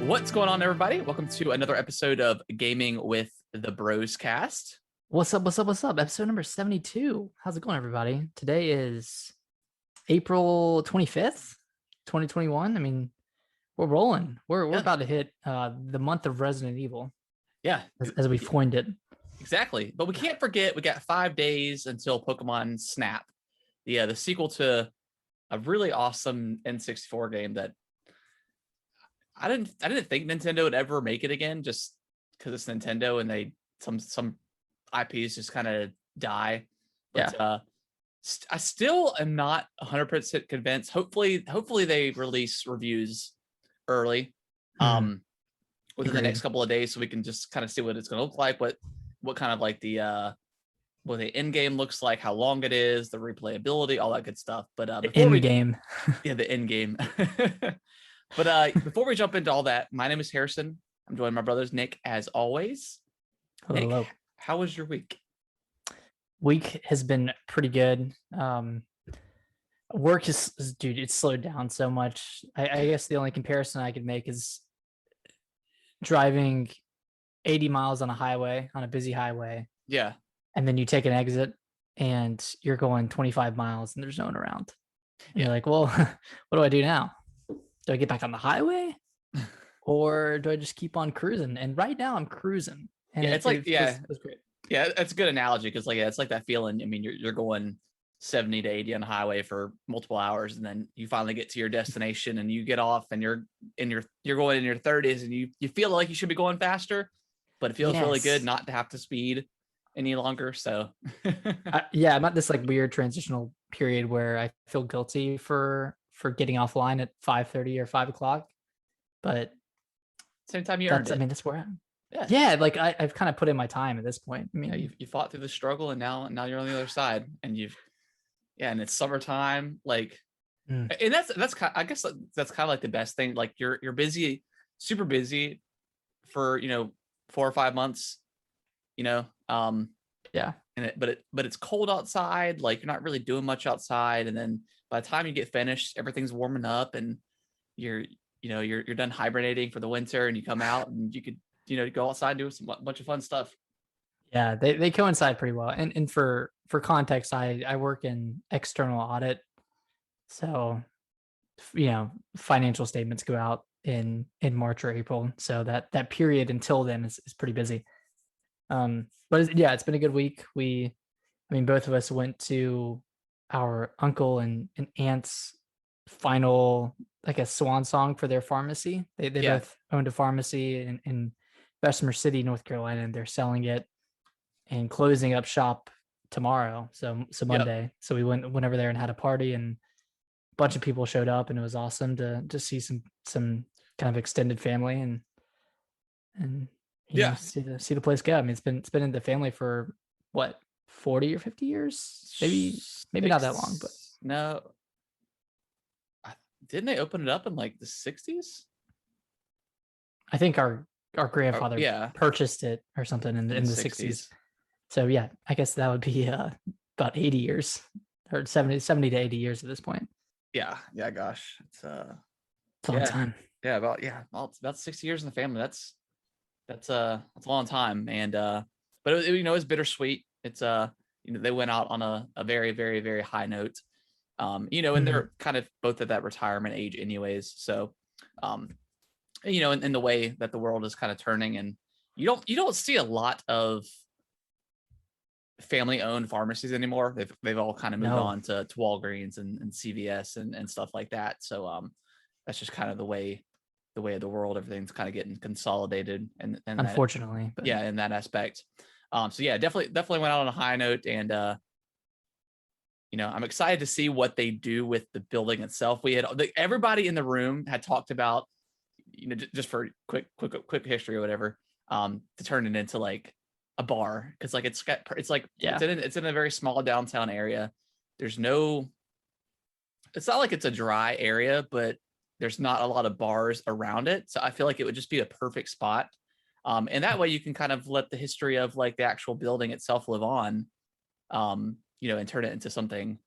What's going on, everybody? Welcome to another episode of Gaming with the Bros Cast. What's up? Episode number 72. How's it going, everybody? Today is April 25th, 2021. I mean, we're rolling. We're about to hit the month of Resident Evil. Yeah. As we coined it. Exactly. But we can't forget we got 5 days until Pokemon Snap. The sequel to a really awesome N64 game that I didn't think Nintendo would ever make it again, just because it's Nintendo and they some IPs just kind of die. But I still am not 100% convinced. Hopefully they release reviews early within the next couple of days, so we can just kind of see what it's going to look like, what kind of like what the end game looks like, how long it is, the replayability, all that good stuff. But the end game. The end game. But before we jump into all that, my name is Harrison. I'm joined by my brothers Nick, as always. Hello. Nick, how was your week? Week has been pretty good. Work is dude, it's slowed down so much. I guess the only comparison I could make is driving 80 miles on a busy highway. Yeah. And then you take an exit and you're going 25 miles and there's no one around. And you're like, well, what do I do now? Do I get back on the highway or do I just keep on cruising? And right now I'm cruising. And it was great. Yeah, that's a good analogy because it's like that feeling. I mean, you're going 70 to 80 on the highway for multiple hours, and then you finally get to your destination and you get off and you're going in your 30s and you feel like you should be going faster, but it feels really good not to have to speed any longer. So I'm at this like weird transitional period where I feel guilty for getting offline at 5:30 or 5 o'clock, but same time you earned it. I mean, that's where I'm. Yeah, like I've kind of put in my time at this point. I mean, you fought through the struggle, and now you're on the other side, and and it's summertime, like, and that's kind. I guess that's kind of like the best thing. Like you're busy, super busy, for 4 or 5 months, but it's cold outside. Like you're not really doing much outside, and then by the time you get finished, everything's warming up, and you're done hibernating for the winter, and you come out and you could go outside and do bunch of fun stuff. Yeah, they coincide pretty well. And for context, I work in external audit, so financial statements go out in March or April, so that period until then is pretty busy. But it's been a good week. Both of us went to our uncle and aunt's final, like, a swan song for their pharmacy. They both owned a pharmacy in Bessemer City, North Carolina, and they're selling it and closing up shop tomorrow. So Monday. Yep. So we went over there and had a party, and a bunch of people showed up, and it was awesome to see some kind of extended family and see the place go. I mean, it's been in the family for what, 40 or 50 years, maybe not that long, but no. Didn't they open it up in like the 60s? I think our grandfather purchased it or something in the 60s. So I guess that would be about 80 years or 70 to 80 years at this point. Yeah, gosh, it's a long time. Yeah, about 60 years in the family. That's a long time, and but it was bittersweet. It's they went out on a very, very, very high note. And they're kind of both at that retirement age anyways. So, in the way that the world is kind of turning, and you don't see a lot of family owned pharmacies anymore. They've all kind of moved on to Walgreens and CVS and stuff like that. So, that's just kind of the way of the world. Everything's kind of getting consolidated, and unfortunately, in that aspect. Definitely went out on a high note, and I'm excited to see what they do with the building itself. Everybody in the room had talked about, just for quick history or whatever, to turn it into like a bar, because like it's in a very small downtown area. It's not like it's a dry area, but there's not a lot of bars around it. So I feel like it would just be a perfect spot. And that way you can kind of let the history of like the actual building itself live on, and turn it into something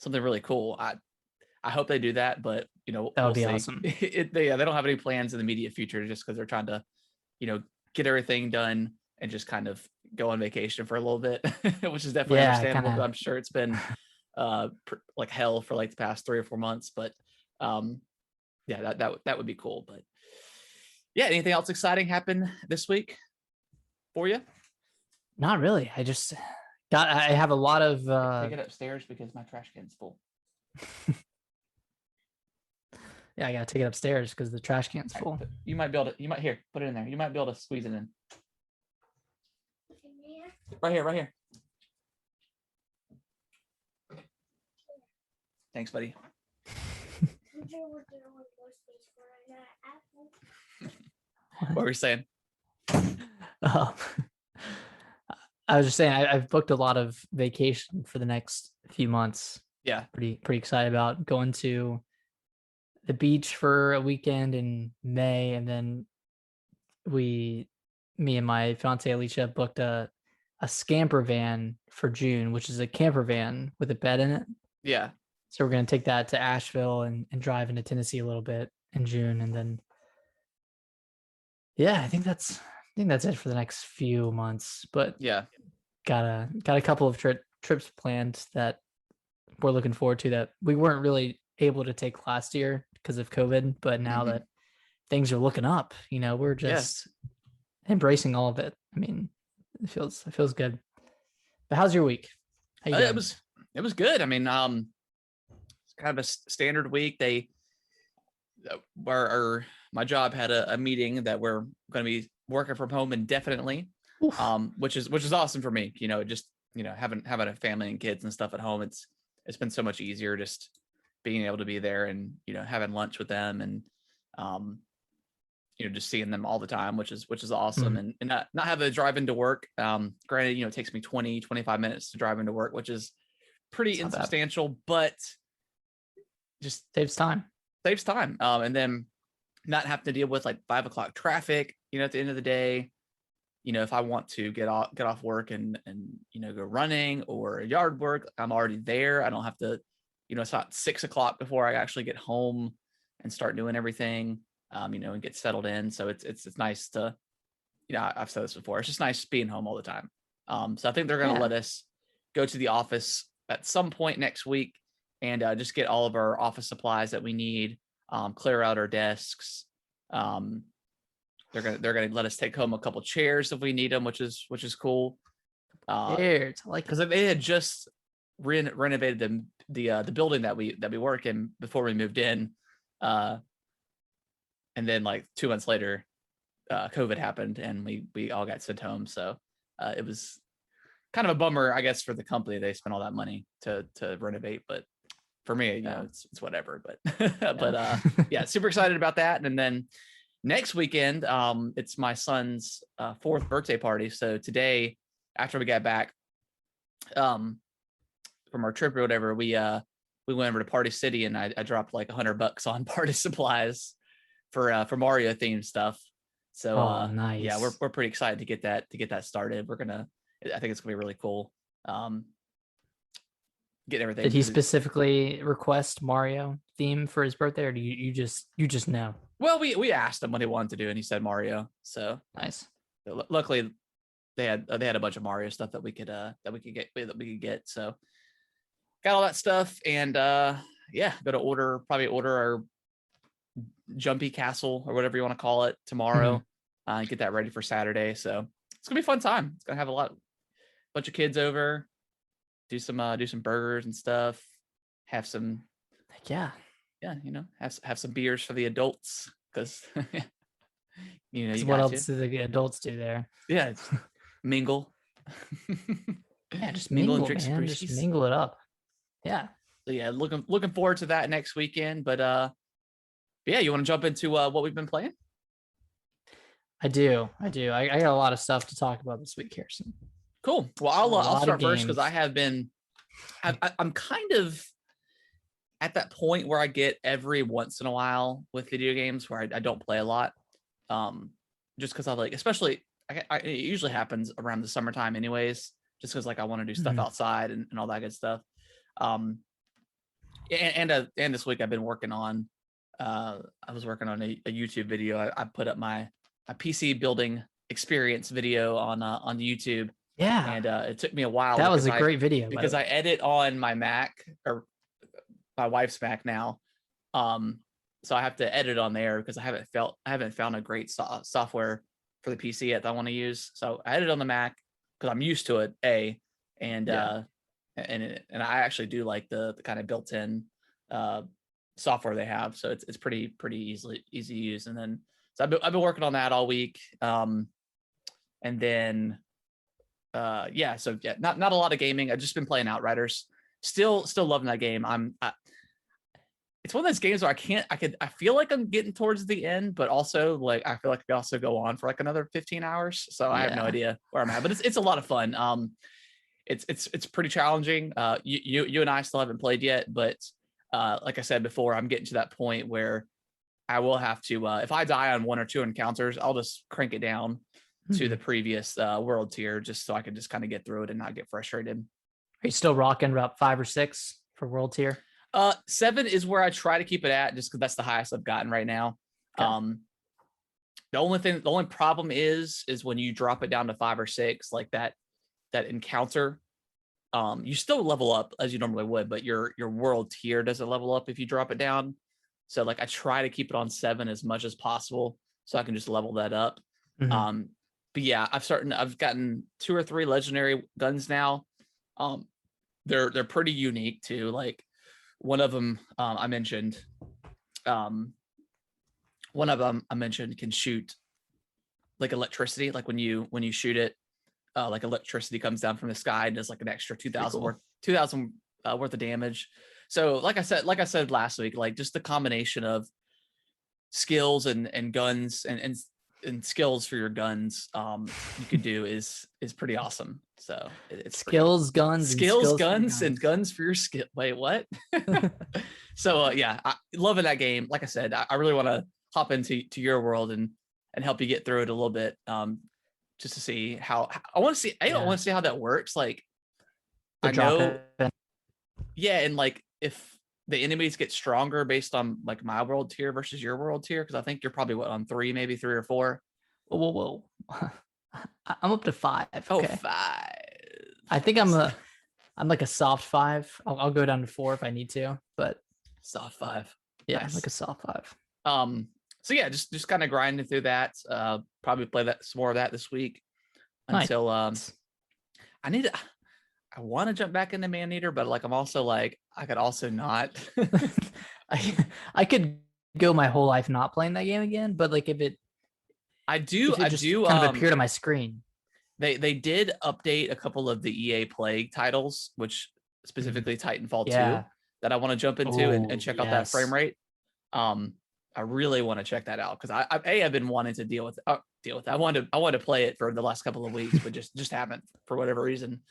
really cool. I hope they do that, but That we'll would be see. awesome. They don't have any plans in the immediate future just because they're trying to, get everything done and just kind of go on vacation for a little bit, which is definitely Yeah, understandable. kind I'm sure it's been like hell for like the past 3 or 4 months, but yeah, that would be cool. But yeah, anything else exciting happen this week for you? not really. I have a lot of Take it upstairs because my trash can's full. yeah, I gotta take it upstairs because the trash can's All full. right, you might be able to. You might here. Put it in there. You might be able to squeeze it in. Right here. Right here. Thanks, buddy. What were we saying? Um, I was just saying I've booked a lot of vacation for the next few months. Yeah. Pretty excited about going to the beach for a weekend in May, and then me and my fiance Alicia booked a scamper van for June, which is a camper van with a bed in it. Yeah. So we're gonna take that to Asheville and drive into Tennessee a little bit in June, and then yeah, I think that's it for the next few months. But Yeah. got a couple of trips planned that we're looking forward to that we weren't really able to take last year because of COVID. But now that things are looking up, we're just embracing all of it. I mean, it feels good. But how's your week? How you doing? It was good. I mean, it's kind of a standard week. My job had a meeting that we're going to be working from home indefinitely, which is awesome for me. Just having a family and kids and stuff at home. It's been so much easier just being able to be there and having lunch with them and just seeing them all the time, which is awesome. And not having to drive into work. Granted, it takes me 20-25 minutes to drive into work, which is pretty insubstantial, but just saves time. And then not have to deal with like 5 o'clock traffic, at the end of the day. If I want to get off work and go running or yard work, I'm already there. I don't have to, it's not 6 o'clock before I actually get home and start doing everything, and get settled in. So it's nice to, I've said this before. It's just nice being home all the time. So I think they're going to let us go to the office at some point next week and just get all of our office supplies that we need, clear out our desks. They're gonna let us take home a couple chairs if we need them, which is cool. Chairs, like because they had just renovated the building that we work in before we moved in, and then like 2 months later, COVID happened and we all got sent home. So it was kind of a bummer, I guess, for the company. They spent all that money to renovate, but for me, it's whatever. But but yeah, super excited about that. And then next weekend, it's my son's 4th birthday party. So today, after we got back from our trip or whatever, we went over to Party City and I dropped like $100 on party supplies for Mario themed stuff. So nice. Yeah, we're pretty excited to get that started. I think it's gonna be really cool. Get everything. Did he specifically request Mario theme for his birthday, or do you just know? Well, we asked him what he wanted to do, and he said Mario. So nice. Luckily, they had a bunch of Mario stuff that we could get. So got all that stuff, and yeah, probably order our Jumpy Castle or whatever you want to call it tomorrow. Get that ready for Saturday. So it's gonna be a fun time. It's gonna have a bunch of kids over. Do some burgers and stuff. Have some, yeah, have some beers for the adults because what else do the adults do there? Yeah, mingle. Yeah, just mingle and drink man. Just mingle it up. Yeah. So yeah, looking forward to that next weekend. But yeah, you want to jump into what we've been playing? I do. I got a lot of stuff to talk about this week, Harrison. Cool. Well, I'll start first because I'm kind of at that point where I get every once in a while with video games where I don't play a lot. Just because I like, especially it usually happens around the summertime anyways, just because like I want to do stuff outside and all that good stuff. And this week I've been working on I was working on a YouTube video. I put up my PC building experience video on YouTube, Yeah, and it took me a while. that was a great video because I edit on my Mac, or my wife's Mac now. So I have to edit on there because I haven't found a great software for the PC yet that I want to use. So I edit on the Mac because I'm used to it. And I actually do like the kind of built-in software they have. So it's pretty easy to use. And then so I've been working on that all week. And then not a lot of gaming. I've just been playing Outriders. Still loving that game. It's one of those games where I feel like I'm getting towards the end, but also like I feel like I could also go on for like another 15 hours. So I have no idea where I'm at, but it's a lot of fun. It's pretty challenging. You and I still haven't played yet, but like I said before, I'm getting to that point where I will have to, if I die on 1 or 2 encounters, I'll just crank it down to the previous world tier, just so I can just kind of get through it and not get frustrated. Are you still rocking about 5 or 6 for world tier? 7 is where I try to keep it at, just because that's the highest I've gotten right now. Okay. The only problem is when you drop it down to 5 or 6, like that encounter, you still level up as you normally would, but your world tier doesn't level up if you drop it down. So like I try to keep it on 7 as much as possible so I can just level that up. Mm-hmm. But yeah, I've gotten 2 or 3 legendary guns now. They're pretty unique too. Like one of them I mentioned can shoot like electricity. Like when you shoot it, like electricity comes down from the sky and does like an extra 2,000 worth of damage. So like I said last week, like just the combination of skills and guns and skills for your guns you could do is pretty awesome. So it's skills, guns, and guns for your skill. Wait, what? So yeah, loving that game. Like I said, I really want to hop into your world and help you get through it a little bit. Just to see how I want to see. I want to see how that works. Like I know, and like if the enemies get stronger based on like my world tier versus your world tier, because I think you're probably on 3, maybe 3 or 4. Whoa. I'm up to 5. Okay. Oh, 5. I think I'm like a soft 5. I'll go down to 4 if I need to, but soft 5. Yeah, nice. Like a soft 5. So yeah, just kind of grinding through that. Probably play some more of that this week until nice. I want to jump back into Maneater, but like I'm also like I could also not. I could go my whole life not playing that game again, but like if it kind of appeared on my screen. They did update a couple of the EA Plague titles, which specifically Titanfall 2, that I want to jump into and check out that frame rate. I really want to check that out because I've been wanting to deal with it. I wanted to play it for the last couple of weeks, but just haven't for whatever reason.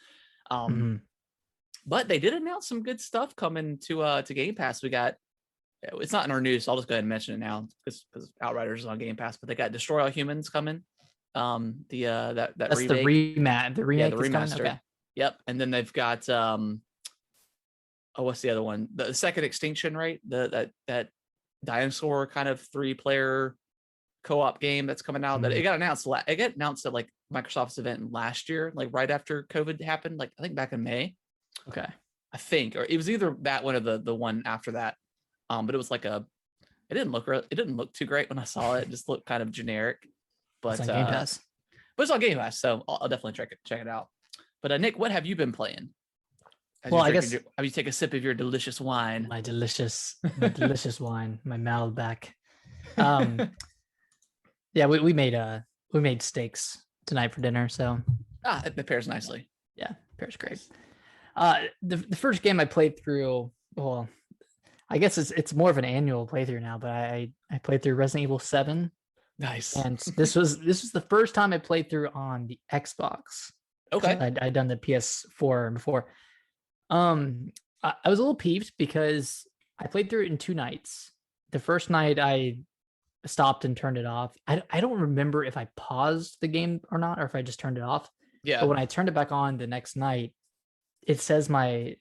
But they did announce some good stuff coming to Game Pass. We got, it's not in our news, so I'll just go ahead and mention it now because Outriders is on Game Pass. But they got Destroy All Humans coming. That's the remake. The remaster. Okay. Yep. And then they've got what's the other one? The Second Extinction, right? That dinosaur kind of 3-player co-op game that's coming out. That it got announced at like Microsoft's event last year, like right after COVID happened, like I think back in May. Okay. I think, or it was either that one or the one after that. But it was like it didn't look too great when I saw it. It just looked kind of generic. But it's on Game Pass. But it's on Game Pass, so I'll definitely check it out. But Nick, what have you been playing? Have you take a sip of your delicious wine? My delicious wine, my Malbec. Yeah, we made steaks tonight for dinner, so it pairs nicely. Yeah, pairs great. The first game I played through, well, I guess it's more of an annual playthrough now, but I played through Resident Evil 7. Nice. And this was the first time I played through on the Xbox. Okay. I'd done the PS4 before. I was a little peeved because I played through it in 2 nights. The first night I stopped and turned it off. I don't remember if I paused the game or not, or if I just turned it off. Yeah. But when I turned it back on the next night, it said my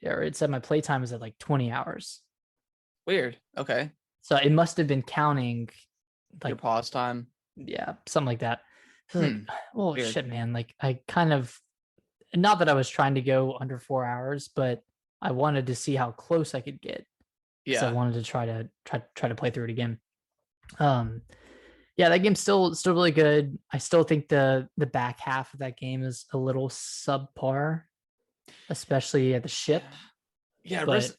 playtime is at like 20 hours. Weird. Okay. So it must have been counting Your like, pause time. yeah, something like that. So like, well, Weird. shit, man. Like I kind of, not that I was trying to go under 4 hours, but I wanted to see how close I could get. Because I Yeah. wanted to try to play through it again. Um, yeah, that game's still really good. I still think the back half of that game is a little subpar, especially at the ship. Yeah, But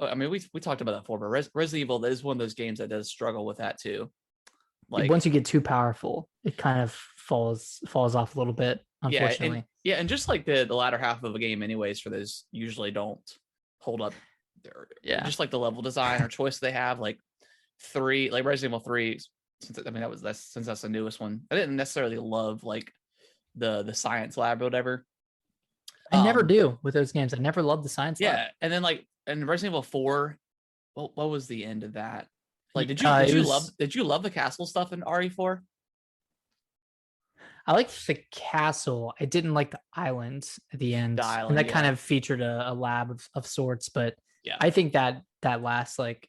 I mean, we talked about that before, but Resident Evil is one of those games that does struggle with that too. Like, once you get too powerful, it kind of falls off a little bit, unfortunately. and just like the latter half of a game, anyways, for those usually don't hold up. Yeah. Just like the level design or choice they have, like Resident Evil 3. Since that's the newest one, I didn't necessarily love like the science lab or whatever. I never do with those games. I never loved the science lab. Yeah, and then like in Resident Evil 4, what was the end of that? Like, did you love the castle stuff in RE4? I liked the castle. I didn't like the island at the end, and that kind of featured a lab of sorts. But yeah, I think that last like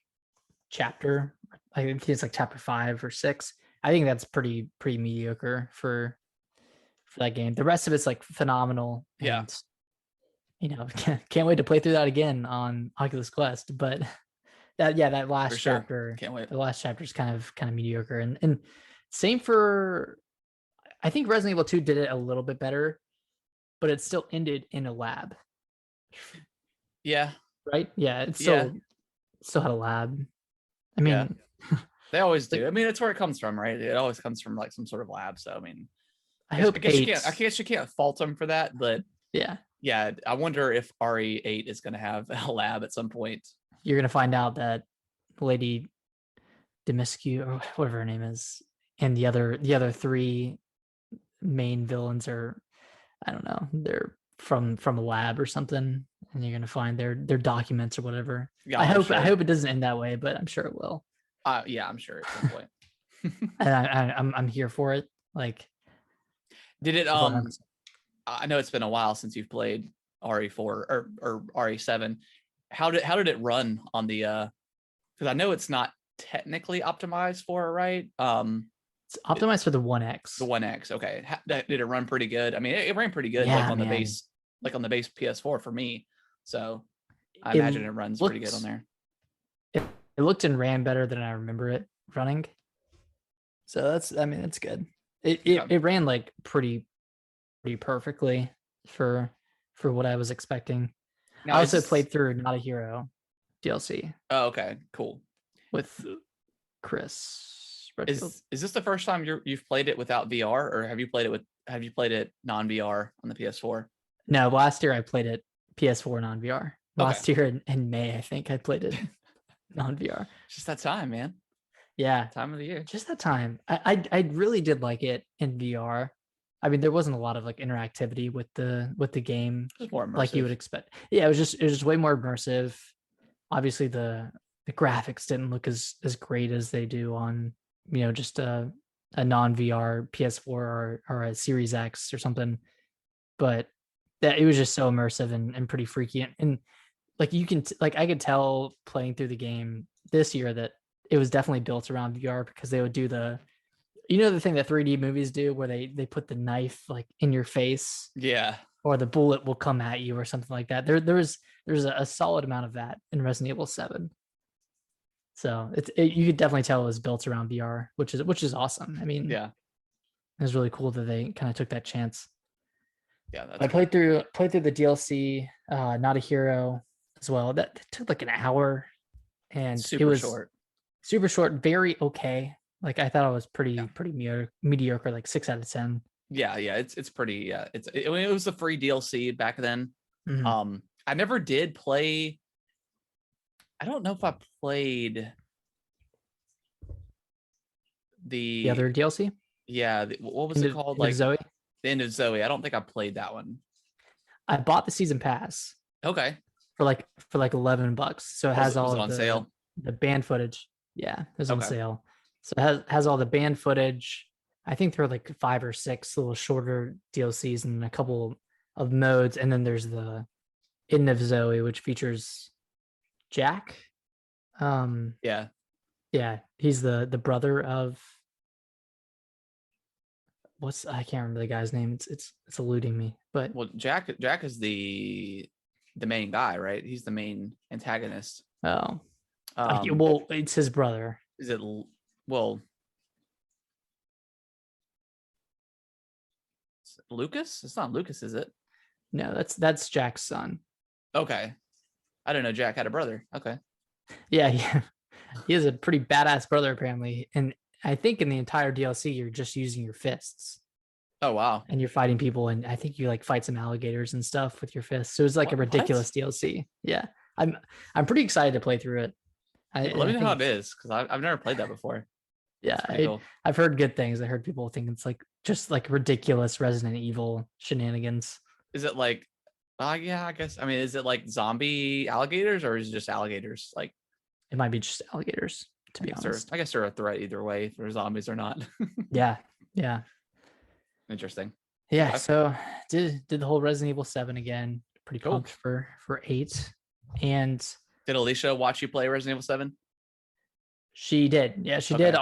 chapter, I think it's like chapter 5 or 6. I think that's pretty mediocre for that game. The rest of it's like phenomenal. Yeah. And, can't wait to play through that again on Oculus Quest. But that last chapter, can't wait. The last chapter is kind of mediocre, and same for. I think Resident Evil 2 did it a little bit better, but it still ended in a lab. Yeah. Right? Yeah, it still had a lab. I mean, they always do. I mean, it's where it comes from, right? It always comes from like some sort of lab. So I mean, I guess you can't fault them for that, but yeah. I wonder if RE8 is going to have a lab at some point. You're going to find out that Lady Demiscu, or whatever her name is, and the other 3 main villains are, I don't know, they're from a lab or something, and you're going to find their documents or whatever. Yeah, I hope it doesn't end that way, but I'm sure it will. Yeah, I'm sure at some point. And I'm here for it. Like, did it? I know it's been a while since you've played RE4 or RE7. How did it run on the? Because I know it's not technically optimized for it, right? It's optimized for the 1X. The 1X, okay. Did it run pretty good? I mean, it ran pretty good, like on the base PS4 for me. So I imagine it runs pretty good on there. It looked and ran better than I remember it running. So that's good. It ran like pretty perfectly for what I was expecting. Now, I also played through Not a Hero DLC. Oh, okay, cool. With Chris. Is this the first time you've played it without VR, or have you played it non-VR on the PS4? No, last year I played it PS4 non-VR. Last year in May, I think I played it non-VR. Just that time, man. Yeah, time of the year. Just that time. I really did like it in VR. I mean, there wasn't a lot of like interactivity with the game, more immersive, like you would expect. Yeah, it was just way more immersive. Obviously, the graphics didn't look as great as they do on just a non-VR PS4 or a Series X or something, but that it was just so immersive and pretty freaky, and like you can I could tell playing through the game this year that it was definitely built around VR, because they would do the thing that 3D movies do where they put the knife like in your face, or the bullet will come at you or something like that. There's a solid amount of that in Resident Evil 7. So you could definitely tell it was built around VR, which is awesome. I mean, it was really cool that they kind of took that chance. Yeah, I played through the DLC, Not a Hero as well. That took like an hour, and it was super short, very okay. Like I thought it was pretty mediocre, like 6 out of 10. Yeah, it's pretty. Yeah, it was a free DLC back then. Mm-hmm. I never did play. I don't know if I played the other DLC. Yeah, what was it called? Like Zoe. The End of Zoe. I don't think I played that one. I bought the season pass. Okay. For like $11, so it has all on sale. The band footage. Yeah, it was on sale. So it has all the band footage. I think there are like 5 or 6 little shorter DLCs and a couple of modes, and then there's the End of Zoe, which features Jack. Yeah. Yeah, he's the brother of I can't remember the guy's name. It's eluding me. But Well, Jack is the main guy, right? He's the main antagonist. oh, Um, well, it's his brother. is it well Lucas? It's not Lucas, is it? No, that's Jack's son. Okay, I didn't know Jack had a brother. Okay, Yeah, he has a pretty badass brother apparently, and I think in the entire DLC you're just using your fists oh wow, and you're fighting people, and I think you like fight some alligators and stuff with your fists. So it's like a what? ridiculous DLC. Yeah, I'm pretty excited to play through it. Yeah, let me I know think how it is because I've never played that before. yeah, That's pretty cool. I've heard good things. I heard people think it's like just like ridiculous Resident Evil shenanigans. Is it like, yeah, I guess. I mean, is it like zombie alligators or is it just alligators? Like, It might be just alligators, to be honest. I guess they're a threat either way, if they're zombies or not. Yeah, yeah, Interesting. yeah. Okay, So did the whole Resident Evil 7 again. Pretty cool. pumped for 8. And Did Alicia watch you play Resident Evil 7? she did. Yeah, she did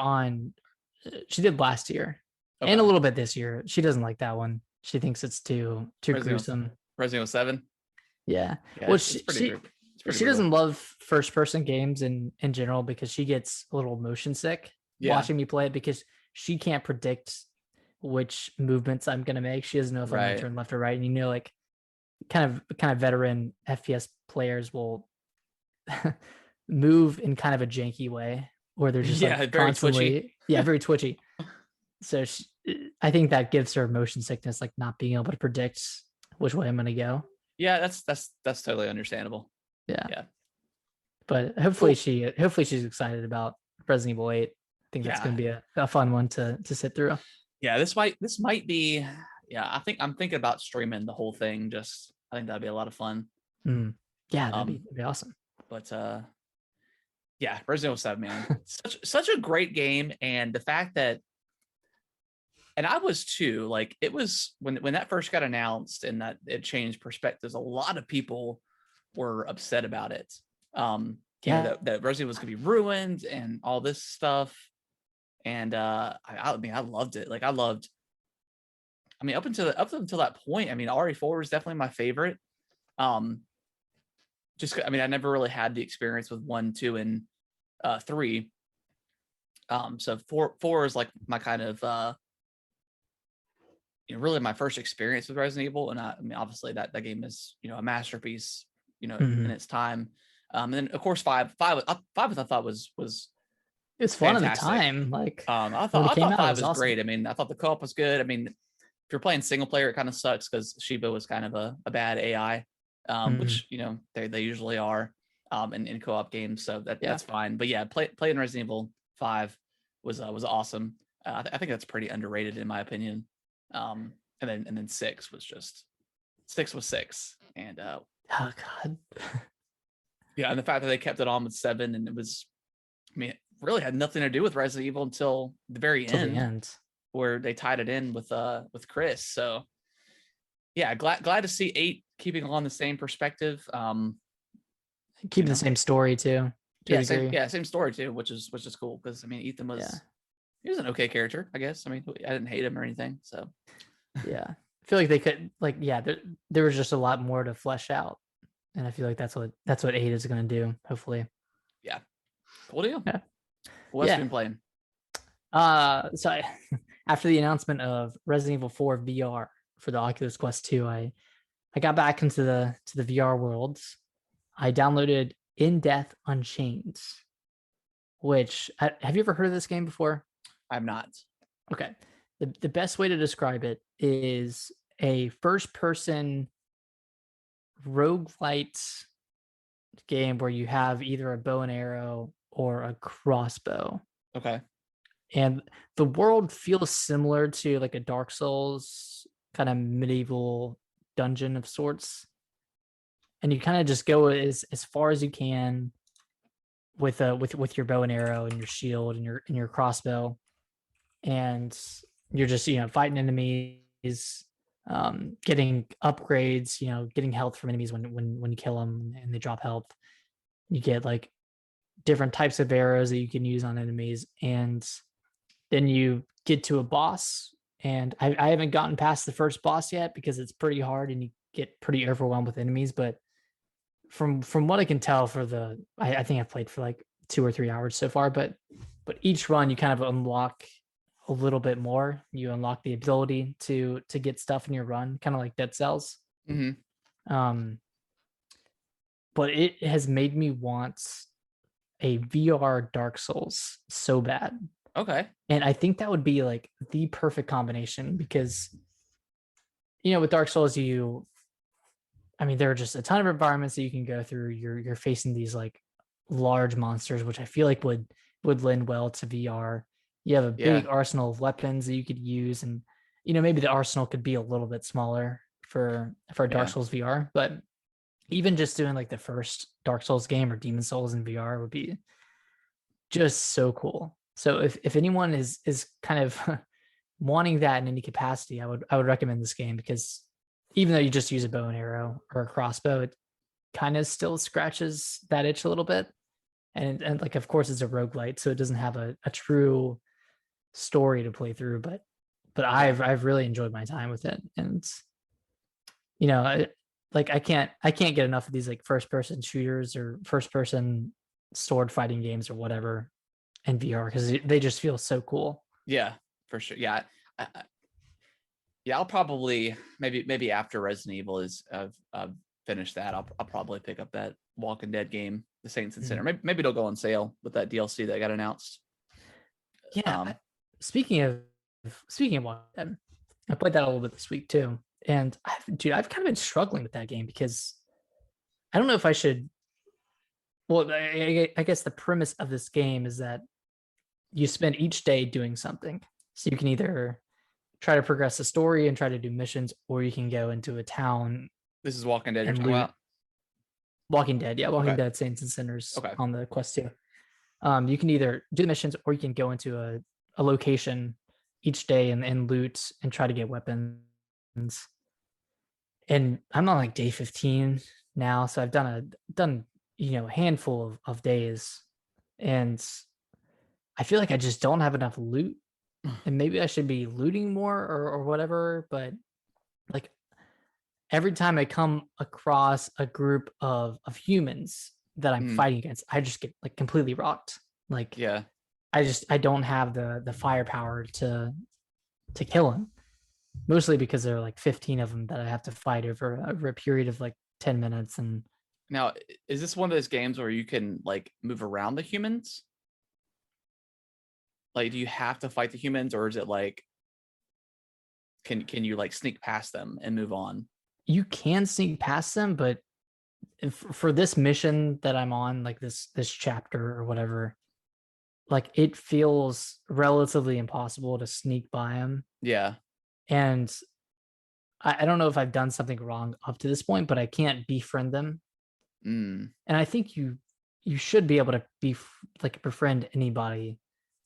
she did last year and a little bit this year. She doesn't like that one. She thinks it's too gruesome. Resident Evil 7? Yeah. Yeah, Well, it's pretty she doesn't love first person games in general because she gets a little motion sick watching me play it because she can't predict which movements I'm gonna make. She doesn't know if I'm gonna turn left or right. And like kind of veteran FPS players will move in kind of a janky way, or they're just like very constantly twitchy. very twitchy. So I think that gives her motion sickness, like not being able to predict which way I'm gonna go. Yeah, that's totally understandable. Yeah. But hopefully she's excited about Resident Evil 8. I think that's going to be a fun one to sit through. Yeah, this might be. Yeah, I think I'm thinking about streaming the whole thing. I think that'd be a lot of fun. Yeah, that'd be awesome. But yeah, Resident Evil 7, man, such a great game, and the fact that, and I was too. Like, it was when that first got announced and that it changed perspectives. A lot of people were upset about it. That Resident was gonna be ruined and all this stuff. And I mean, I loved it. Like, I mean, up until that point, I mean, RE4 was definitely my favorite. I mean, I never really had the experience with 1, 2, and 3. So 4 is like my kind of really my first experience with Resident Evil. And I mean, obviously that game is, a masterpiece, in its time. And then of course 5 I thought was it's fun fantastic. At the time. Like, I thought 5 was awesome. Great. I mean, I thought the co-op was good. I mean, if you're playing single player, it kind of sucks because Shiba was kind of a bad AI, which they usually are in co-op games. So that's fine. But yeah, playing Resident Evil 5 was awesome. I think that's pretty underrated in my opinion. And then 6 was 6, and oh god. Yeah, and the fact that they kept it on with 7, and it was, I mean, it really had nothing to do with Resident Evil until the very end, where they tied it in with Chris. So yeah, glad to see 8 keeping along the same perspective. Keeping the same story too. Same story too, which is cool because I mean, Ethan was he was an okay character, I guess. I mean, I didn't hate him or anything. So yeah, I feel like they could there was just a lot more to flesh out. And I feel like that's what 8 is going to do, hopefully. Yeah. Cool deal. Yeah. What's been playing? So after the announcement of Resident Evil 4 VR for the Oculus Quest 2, I got back into the VR world. I downloaded In Death Unchained, which have you ever heard of this game before? I've not. Okay. The best way to describe it is a first-person roguelite game where you have either a bow and arrow or a crossbow. Okay. And the world feels similar to like a Dark Souls kind of medieval dungeon of sorts. And you kind of just go as far as you can with your bow and arrow and your shield and your crossbow. And you're just, fighting enemies, getting upgrades, getting health from enemies when you kill them and they drop health. You get like different types of arrows that you can use on enemies, and then you get to a boss. And I haven't gotten past the first boss yet because it's pretty hard and you get pretty overwhelmed with enemies. But from what I can tell, I think I've played for like 2 or 3 hours so far. But each run you kind of unlock a little bit more. You unlock the ability to get stuff in your run, kind of like Dead Cells. Um, but it has made me want a VR Dark Souls so bad. Okay. And I think that would be like the perfect combination because, with Dark Souls, there are just a ton of environments that you can go through. You're facing these like large monsters, which I feel like would lend well to VR. You have a big arsenal of weapons that you could use, and maybe the arsenal could be a little bit smaller for Dark Souls VR, but even just doing like the first Dark Souls game or Demon Souls in VR would be just so cool. So if anyone is kind of wanting that in any capacity, I would recommend this game because even though you just use a bow and arrow or a crossbow, it kind of still scratches that itch a little bit. And like, of course, it's a roguelite, so it doesn't have a true story to play through. But I've really enjoyed my time with it, and I can't get enough of these like first person shooters or first person sword fighting games or whatever in VR because they just feel so cool. Yeah, for sure. Yeah, I'll probably maybe after Resident Evil is finished that, I'll probably pick up that Walking Dead game, The Saints and Sinner. Maybe it'll go on sale with that DLC that got announced. Yeah. Speaking of Walking Dead, I played that a little bit this week too, and I've kind of been struggling with that game because I don't know if I should. Well, I guess the premise of this game is that you spend each day doing something. So you can either try to progress the story and try to do missions, or you can go into a town. This is Walking Dead you're talking about? Walking Dead, yeah. Walking Dead, Saints and Sinners on the Quest 2. You can either do the missions or you can go into a location each day and loot and try to get weapons. And I'm on like day 15 now, so I've done a handful of days, and I feel like I just don't have enough loot, and maybe I should be looting more or whatever. But like every time I come across a group of humans that I'm fighting against, I just get like completely rocked. Like, I don't have the firepower to kill them. Mostly because there are like 15 of them that I have to fight over a period of like 10 minutes. And now, is this one of those games where you can like move around the humans? Like, do you have to fight the humans, or is it like, can you like sneak past them and move on? You can sneak past them, but for this mission that I'm on, like this chapter or whatever, like it feels relatively impossible to sneak by them. Yeah. And I don't know if I've done something wrong up to this point, but I can't befriend them. And I think you should be able to befriend anybody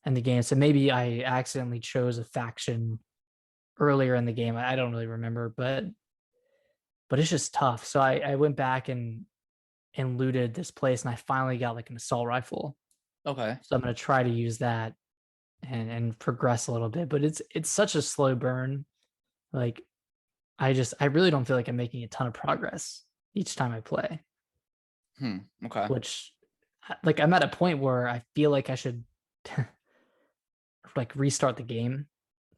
in the game. So maybe I accidentally chose a faction earlier in the game. I don't really remember, but it's just tough. So I went back and looted this place, and I finally got like an assault rifle. Okay. So I'm gonna try to use that and progress a little bit, but it's such a slow burn. Like I really don't feel like I'm making a ton of progress each time I play. Okay. Which, like, I'm at a point where I feel like I should like restart the game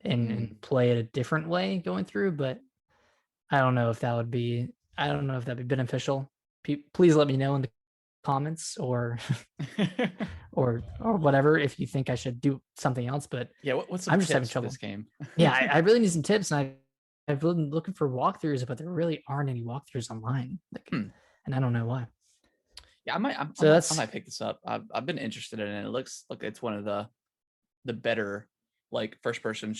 and play it a different way going through, but I don't know if that'd be beneficial. Please let me know in the comments or or whatever if you think I should do something else. But yeah, what's some I'm just tips having trouble for this game? Yeah, I really need some tips, and I've been looking for walkthroughs, but there really aren't any walkthroughs online. Like, and I don't know why. Yeah, I might pick this up. I've been interested in it. It looks like it's one of the better like first person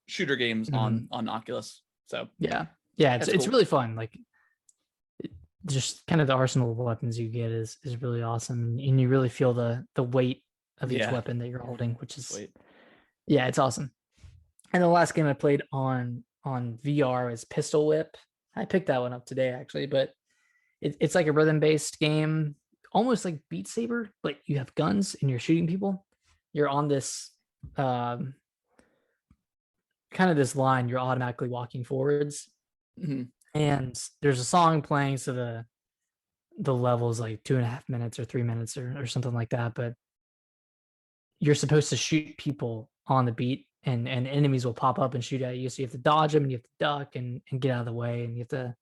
shooter games on Oculus. So yeah, it's cool. It's really fun. Like, just kind of the arsenal of weapons you get is really awesome, and you really feel the weight of each weapon that you're holding, which is it's awesome. And the last game I played on VR is Pistol Whip. I picked that one up today actually, but it's like a rhythm based game, almost like Beat Saber, but you have guns and you're shooting people. You're on this kind of this line. You're automatically walking forwards, and there's a song playing, so the level is like 2.5 minutes or 3 minutes or something like that. But you're supposed to shoot people on the beat, and enemies will pop up and shoot at you. So you have to dodge them, and you have to duck and get out of the way, and you have to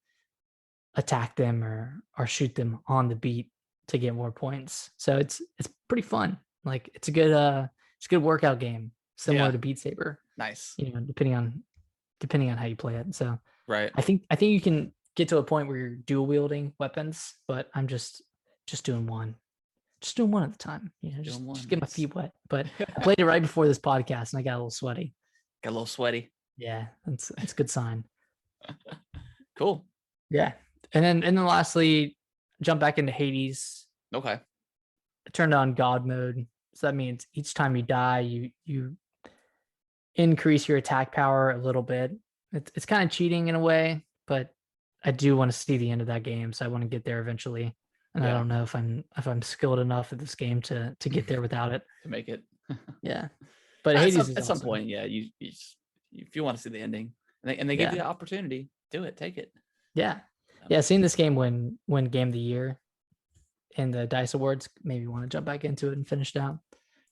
attack them or shoot them on the beat to get more points. So it's pretty fun. Like it's a good workout game, similar to Beat Saber. Nice. Depending on how you play it. So right. I think you can get to a point where you're dual wielding weapons, but I'm just doing one. Just doing one at a time. Just get my feet wet. But I played it right before this podcast and I got a little sweaty. Got a little sweaty. Yeah, it's a good sign. Cool. Yeah. And then lastly, jump back into Hades. Okay. I turned on God mode. So that means each time you die, you increase your attack power a little bit. It's kind of cheating in a way, but I do want to see the end of that game, so I want to get there eventually. And I don't know if I'm skilled enough at this game to get there without it. To make it. Yeah. But Hades at some point, yeah, you if you want to see the ending, and they give you the opportunity, do it, take it. Yeah. Yeah, seeing this game win Game of the Year in the DICE Awards made me want to jump back into it and finish it out.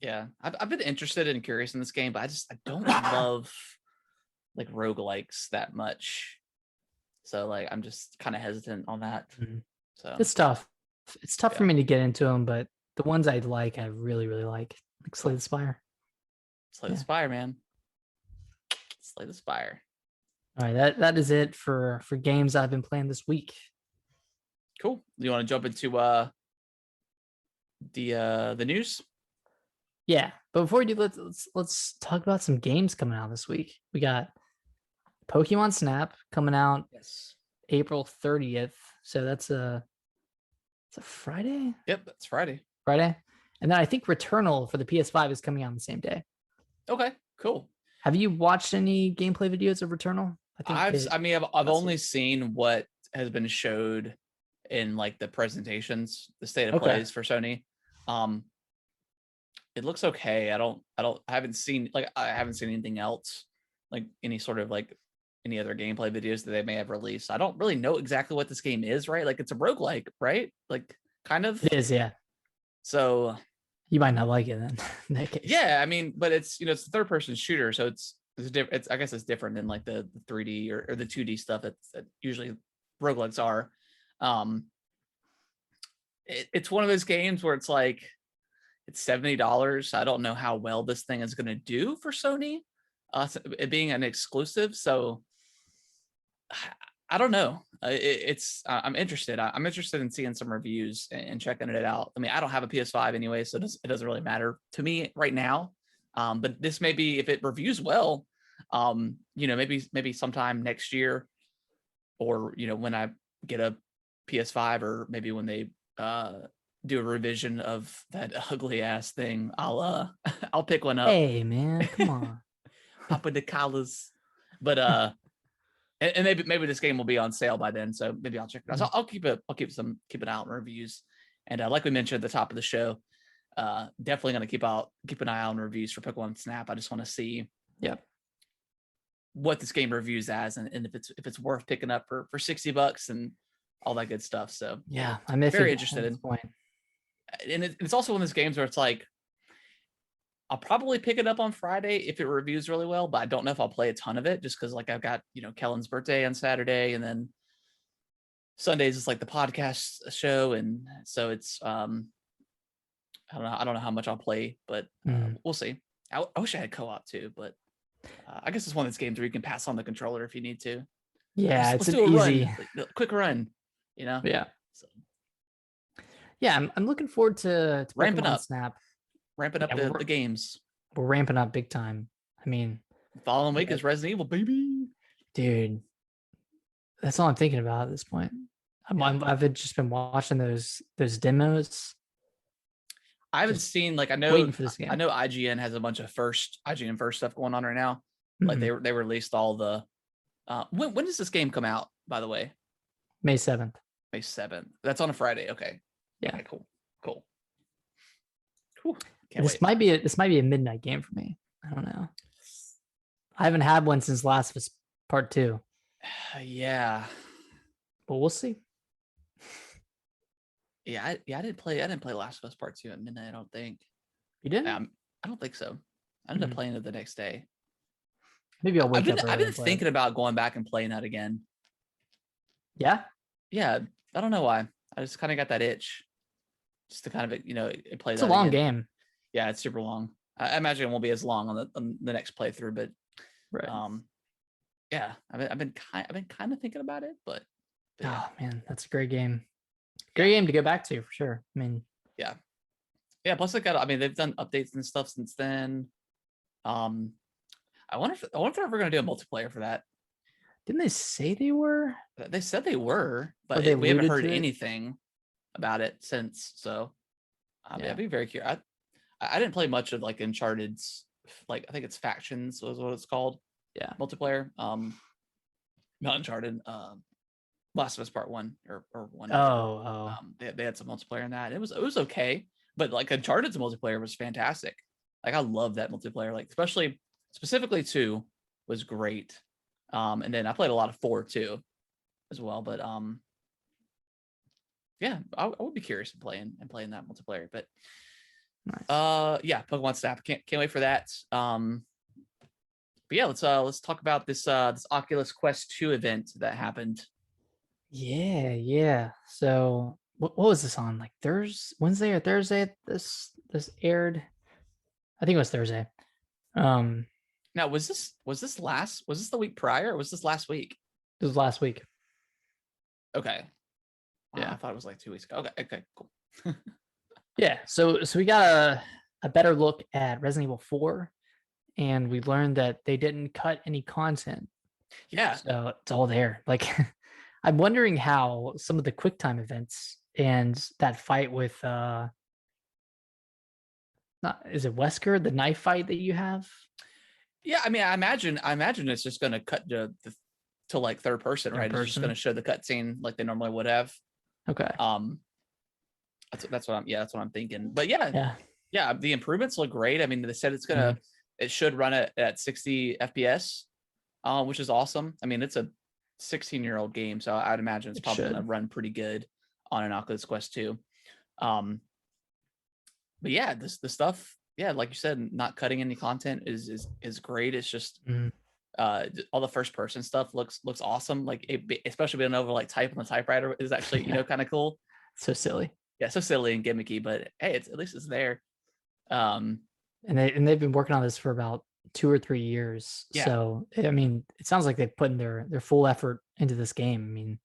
Yeah, I've been interested and curious in this game, but I don't love like roguelikes that much. So like I'm just kind of hesitant on that. So it's tough. It's tough for me to get into them, but the ones I really, really like Slay the Spire. Slay the Spire, man. Slay the Spire. All right, that is it for games I've been playing this week. Cool. You want to jump into the news? Yeah, but before we do, let's talk about some games coming out this week. We got Pokemon Snap coming out April 30th. So it's a Friday? Yep, that's Friday. And then I think Returnal for the PS5 is coming out on the same day. Okay, cool. Have you watched any gameplay videos of Returnal? I've only seen what has been showed in like the presentations, the state of plays for Sony. It looks okay. I haven't seen anything else, like any sort of like any other gameplay videos that they may have released. I don't really know exactly what this game is, right? Like it's a roguelike, right? Like kind of. It is, yeah. So you might not like it then in that case. Yeah, I mean, but it's it's a third-person shooter, so it's different. I guess it's different than like the 3D or the 2D stuff that usually roguelikes are. It's one of those games where it's like it's $70. I don't know how well this thing is going to do for Sony, it being an exclusive. So I don't know. I'm interested. I'm interested in seeing some reviews and checking it out. I mean, I don't have a PS5 anyway, so it doesn't really matter to me right now. But this may be, if it reviews well, maybe sometime next year, or when I get a PS5, or maybe when they do a revision of that ugly ass thing, I'll pick one up. Hey man, come on. Pop with the collars. But and maybe this game will be on sale by then, so maybe I'll check it out. So I'll keep an eye on reviews, and like we mentioned at the top of the show, definitely going to keep an eye on reviews for Pokemon Snap. I just want to see what this game reviews as, and if it's worth picking up for $60 and all that good stuff. So yeah, I'm very interested in this point. And it's also one of those games where it's like, I'll probably pick it up on Friday if it reviews really well, but I don't know if I'll play a ton of it, just because like I've got Kellen's birthday on Saturday, and then Sundays is like the podcast show, and so it's I don't know how much I'll play, but we'll see. I wish I had co-op too, but I guess it's one of those games where you can pass on the controller if you need to. Yeah, let's it's do an a easy, quick run. Yeah. So. Yeah, I'm looking forward to ramping Pokemon up. Snap. Ramping up the games. We're ramping up big time. I mean, following week is Resident Evil, baby. Dude, that's all I'm thinking about at this point. I've just been watching those demos. I haven't seen, like, I know waiting for this game. I know IGN has a bunch of IGN first stuff going on right now. Like they released all the when does this game come out, by the way? May 7th. May 7th. That's on a Friday. Okay. Yeah. Okay, cool. Cool. Whew, can't This wait. might be a midnight game for me. I don't know. I haven't had one since Last of Us Part 2, Yeah. but we'll see. Yeah, I didn't play Last of Us Part 2 at midnight, I don't think. You didn't? I don't think so. I ended up playing it the next day. Maybe I'll wake up early. I've been thinking about going back and playing that again. Yeah? Yeah, I don't know why. I just kind of got that itch. Just to kind of, play It's that a long again. game. Yeah, it's super long. I imagine it won't be as long on the next playthrough, but Right. yeah, I've been kind of thinking about it, but yeah. Oh man, that's a great game. Great game to go back to for sure. I mean, yeah. Plus, they've done updates and stuff since then. I wonder if they're ever going to do a multiplayer for that. didn't they say they were? They said they were, but they we haven't alluded heard to it? anything about it since. So, Yeah. I'd be very curious. I didn't play much of like Uncharted's, like I think it's Factions was what it's called. Yeah. Multiplayer. Not Uncharted. Last of Us Part 1 or 1. Oh. They had some multiplayer in that. It was okay, but like Uncharted's multiplayer was fantastic. Like I love that multiplayer. Like specifically 2 was great. And then I played a lot of 4 too, as well. But yeah, I would be curious in playing that multiplayer. But nice. Yeah, Pokemon Snap. Can't wait for that. But yeah, let's talk about this Oculus Quest 2 event that happened. Yeah. So what was this on? Like Wednesday or Thursday? This aired. I think it was Thursday. Now was this the week prior or was this last week? It was last week. Okay. Yeah. I thought it was like 2 weeks ago. Okay, cool. Yeah. So we got a better look at Resident Evil 4, and we learned that they didn't cut any content. Yeah. So it's all there. Like I'm wondering how some of the QuickTime events and that fight with is it Wesker, the knife fight that you have? Yeah, I imagine it's just gonna cut to like third person, right? It's just gonna show the cutscene like they normally would have. Okay. That's what I'm thinking. But yeah, the improvements look great. I mean, they said it should run at 60 FPS, which is awesome. I mean, it's a 16-year-old game, so I'd imagine it's probably gonna run pretty good on an Oculus Quest 2. But yeah, the stuff, like you said, not cutting any content is great. It's just all the first person stuff looks awesome. Like especially being able to like type on the typewriter is actually kind of cool. So silly. Yeah, so silly and gimmicky, but hey, at least it's there. And they've been working on this for about 2 or 3 years. Yeah. So I mean, it sounds like they've put in their full effort into this game. I mean,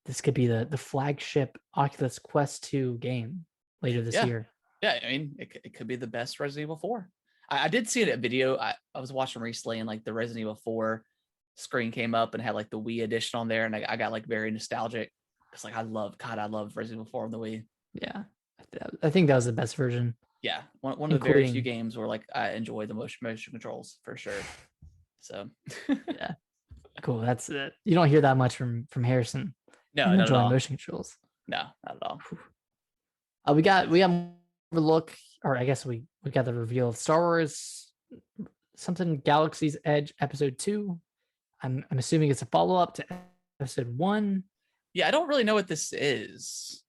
this could be the flagship Oculus Quest 2 game later this year. Yeah, I mean, it could be the best Resident Evil 4. I did see it at video. I was watching recently, and like the Resident Evil 4 screen came up and had like the Wii edition on there, and I got like very nostalgic because like I love Resident Evil 4 on the Wii. Yeah, I think that was the best version. Yeah, one of the very few games where like I enjoy the motion controls for sure. So yeah, cool. That's it. You don't hear that much from Harrison. No, not at all. Motion controls. No, not at all. We got a look, or I guess we got the reveal of Star Wars something Galaxy's Edge Episode 2. I'm assuming it's a follow-up to Episode 1. Yeah, I don't really know what this is.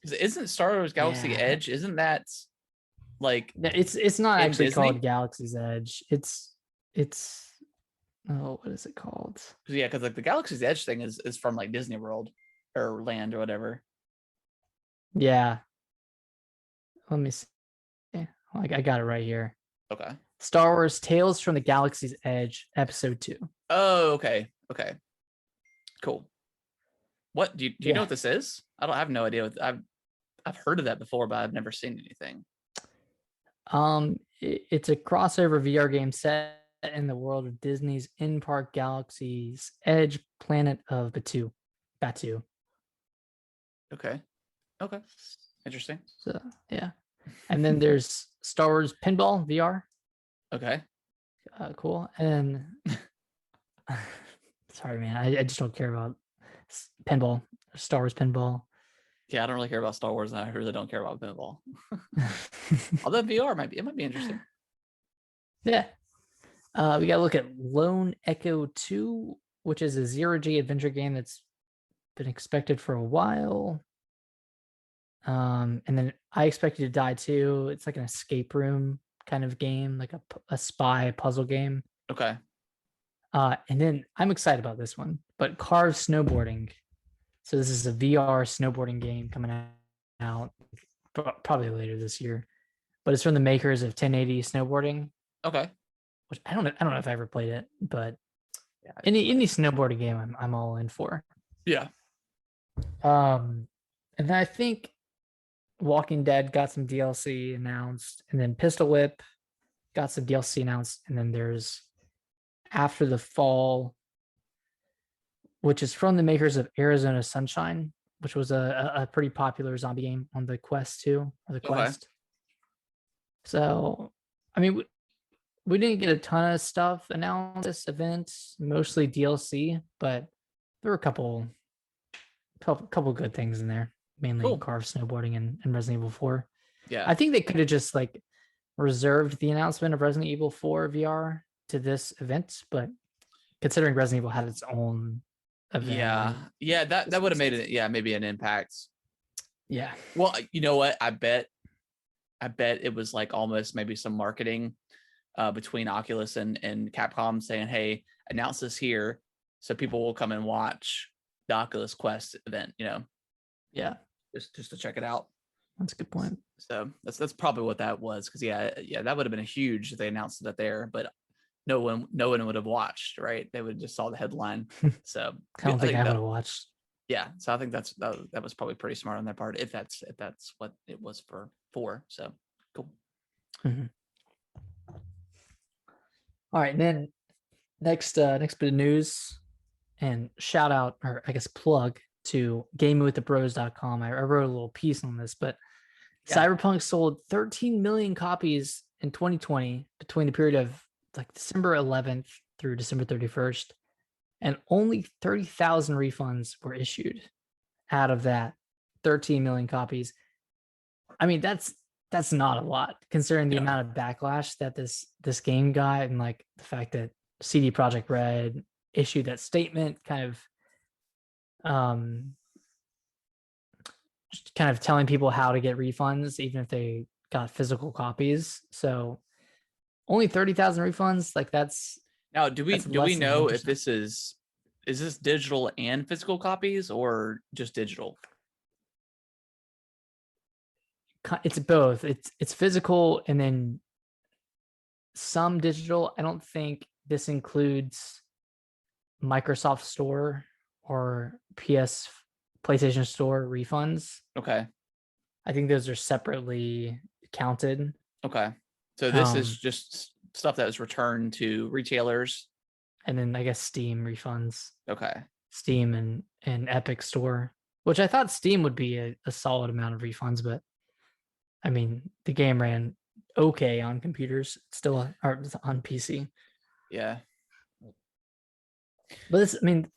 Isn't Star Wars Galaxy Edge? Isn't that like it's not actually Disney? called Galaxy's Edge. It's what is it called? Yeah, because like the Galaxy's Edge thing is from like Disney World or Land or whatever. Yeah. Let me see. Like I got it right here. Okay. Star Wars Tales from the Galaxy's Edge Episode 2. Oh, okay. Cool. What do you know what this is? I have no idea. I've heard of that before, but I've never seen anything. It's a crossover VR game set in the world of Disney's in-park Galaxy's Edge planet of Batu. Okay. Interesting. So yeah. And then there's Star Wars Pinball VR. Okay. Cool. And sorry, man, I just don't care about pinball. Star Wars Pinball. Yeah, I don't really care about Star Wars, and I really don't care about pinball. Although VR might be interesting. Yeah. We got to look at Lone Echo 2, which is a zero-G adventure game that's been expected for a while. And then I Expect You to Die too. It's like an escape room kind of game, like a spy puzzle game. Okay. And then I'm excited about this one, but Carve Snowboarding. So this is a VR snowboarding game coming out probably later this year, but it's from the makers of 1080 Snowboarding, Okay. which I don't know if I ever played it, but Yeah. any snowboarding game I'm all in for. Yeah. And then I think Walking Dead got some DLC announced, and then Pistol Whip got some DLC announced, and then there's After the Fall, which is from the makers of Arizona Sunshine, which was a pretty popular zombie game on the Quest 2 or the Quest. So, I mean, we didn't get a ton of stuff announced this event, mostly DLC, but there were a couple good things in there, mainly Cool. Carve Snowboarding and Resident Evil 4. Yeah. I think they could have just like reserved the announcement of Resident Evil 4 VR to this event, but considering Resident Evil had its own event, yeah, that would have made it, maybe an impact. Yeah. Well, you know what? I bet it was like almost maybe some marketing between Oculus and Capcom saying, hey, announce this here so people will come and watch the Oculus Quest event, Yeah. Just to check it out. That's a good point. So that's probably what that was. Because that would have been a huge if they announced that there, but no one would have watched, right? They would have just saw the headline. So I don't think I would have watched. Yeah, so I think that was probably pretty smart on their part if that's what it was for. So cool. Mm-hmm. All right, and then next bit of news and shout out, or I guess plug, to gamingwiththebros.com. I wrote a little piece on this, but Cyberpunk sold 13 million copies in 2020 between the period of like December 11th through December 31st, and only 30,000 refunds were issued out of that 13 million copies. I mean, that's not a lot considering the amount of backlash that this game got, and like the fact that CD Projekt Red issued that statement kind of telling people how to get refunds even if they got physical copies. So only 30,000 refunds, like that's now. Do we know 1%. if this is this digital and physical copies or just digital? It's both. It's physical and then some digital. I don't think this includes Microsoft Store or PlayStation Store refunds. Okay. I think those are separately counted. Okay. So this is just stuff that was returned to retailers. And then I guess Steam refunds. Okay. Steam and Epic Store, which I thought Steam would be a solid amount of refunds, but I mean, the game ran okay on computers, still or on PC. Yeah. But this, I mean,